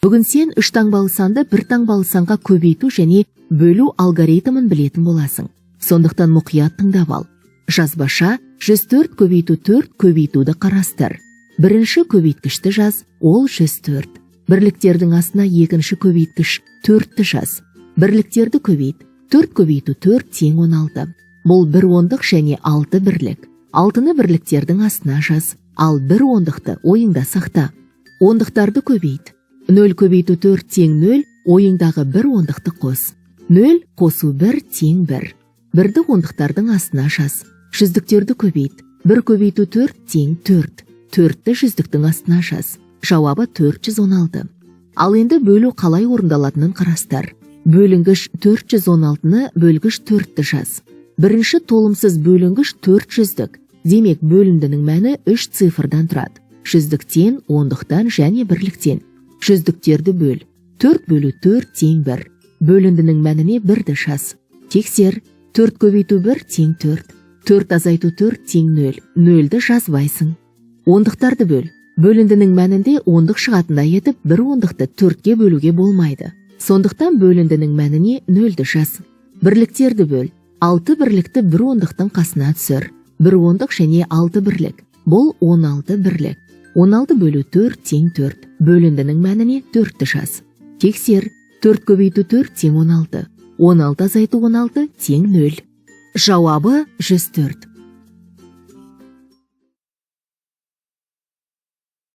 Бүгін сен 3 таңбалы санды 1 таңбалы санға көбейту және бөлу алгоритмін білетін боласың. Сондықтан мұқият тыңдап ал. Жазбаша 104 көбейту 4 көбейтуді қарастыр. Бірінші көбейткішті жаз, ол 104. Бірліктердің астына екінші көбейткіш 4-ті жаз. Бірліктерді көбейт. 4 көбейту 4 тең 16. Бұл 1 ондық және 6 бірлік. 6-ны бірліктердің астына жаз. Ал 1 ондықты ойыңда сақта. Ондықтарды көбейт. 0 көбейту 4 тең 0, ойыңдағы 1 ондықты қос. 0 қосу 1 тең 1. 1-ді ондықтардың астына жаз. Жүздіктерді көбейт. 1 көбейту 4 тең 4. 4-ті жүздіктің астына жаз. Жауабы 416. Ал енді бөлу қалай орындалатынын қарастыр. Бөлінгіш 416-ны бөлгіш 4-ті жаз. Бірінші толымсыз бөлінгіш 400-дік. Демек бөліндінің мәні 3 цифрдан тұрады. Жүздіктен, ондықтан және бірліктен. Жүздіктерді бөл. 4 бөлу 4 тең 1. Бөліндінің мәніне 1-ді жаз. Тексер. 4 көбейту 1 тең 4. 4 азайту 4 тең 0. 0-ді жазбайсың. Ондықтарды бөл. Бөліндінің мәнінде ондық шығатындай етіп, 1 ондықты 4-ке бөлуге болмайды. Сондықтан бөліндінің мәніне 0-ді жаз. Бірліктерді бөл. 6 бірлікті 1 ондықтың қасына түсір. 1 ондық және 6 бірлік. Бұл 16 бірлік. 16 бөлу 4 тең 4. Бөліндінің мәніне 4-ті жаз. Тексер. 4 көбейту 4 тең 16. 16 азайту 16 тең 0. Жауабы 104.